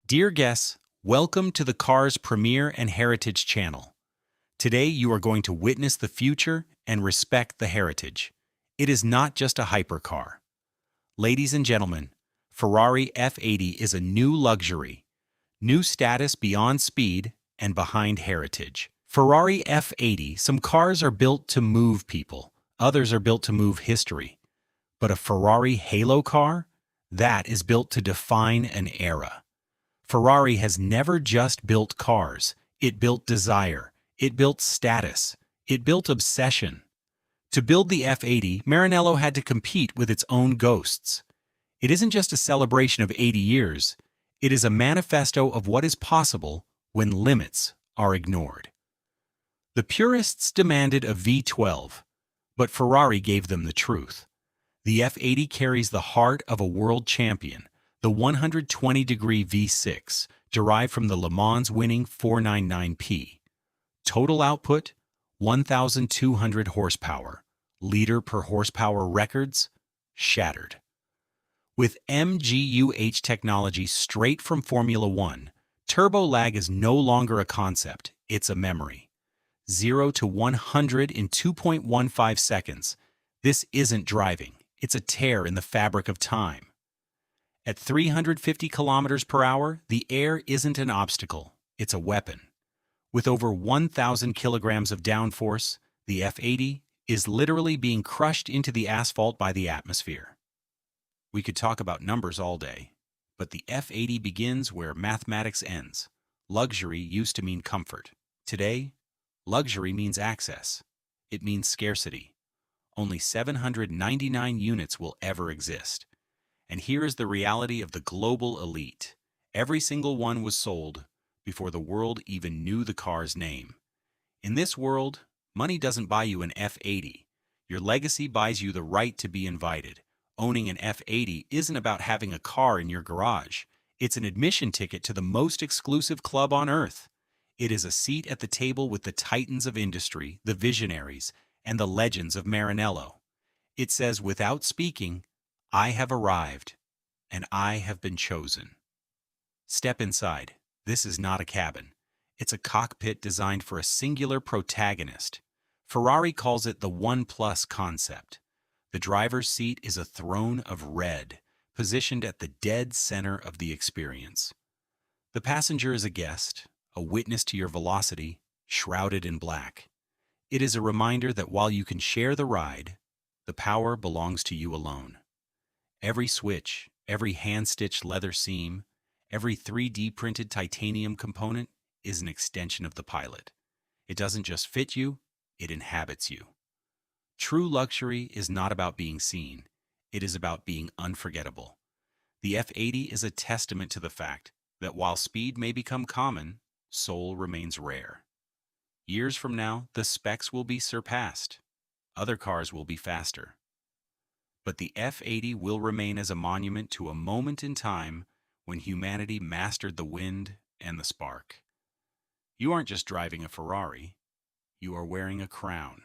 Dear guests, welcome to the Cars Premier and Heritage channel. Today you are going to witness the future and respect the heritage. It is not just a hypercar. Ladies and gentlemen, Ferrari F80 is a new luxury, new status beyond speed and behind heritage. Ferrari F80, some cars are built to move people, others are built to move history. But a Ferrari Halo car? That is built to define an era. Ferrari has never just built cars. It built desire. It built status. It built obsession. To build the F80, Maranello had to compete with its own ghosts. It isn't just a celebration of 80 years. It is a manifesto of what is possible when limits are ignored. The purists demanded a V12, but Ferrari gave them the truth. The F80 carries the heart of a world champion, the 120-degree V6, derived from the Le Mans winning 499P. Total output, 1,200 horsepower. Liter per horsepower records, shattered. With MGUH technology straight from Formula One, turbo lag is no longer a concept, it's a memory. 0 to 100 in 2.15 seconds. This isn't driving, it's a tear in the fabric of time. At 350 kilometers per hour, the air isn't an obstacle, it's a weapon. With over 1,000 kilograms of downforce, the F80 is literally being crushed into the asphalt by the atmosphere. We could talk about numbers all day, but the F80 begins where mathematics ends. Luxury used to mean comfort. Today, luxury means access. It means scarcity. Only 799 units will ever exist. And here is the reality of the global elite. Every single one was sold before the world even knew the car's name. In this world, money doesn't buy you an F80. Your legacy buys you the right to be invited. Owning an F80 isn't about having a car in your garage. It's an admission ticket to the most exclusive club on earth. It is a seat at the table with the titans of industry, the visionaries, and the legends of Maranello. It says without speaking, I have arrived, and I have been chosen. Step inside. This is not a cabin. It's a cockpit designed for a singular protagonist. Ferrari calls it the One Plus concept. The driver's seat is a throne of red, positioned at the dead center of the experience. The passenger is a guest, a witness to your velocity, shrouded in black. It is a reminder that while you can share the ride, the power belongs to you alone. Every switch, every hand-stitched leather seam, every 3D printed titanium component is an extension of the pilot. It doesn't just fit you, it inhabits you. True luxury is not about being seen, it is about being unforgettable. The F80 is a testament to the fact that while speed may become common, soul remains rare. Years from now, the specs will be surpassed. Other cars will be faster. But the F80 will remain as a monument to a moment in time when humanity mastered the wind and the spark. You aren't just driving a Ferrari, you are wearing a crown.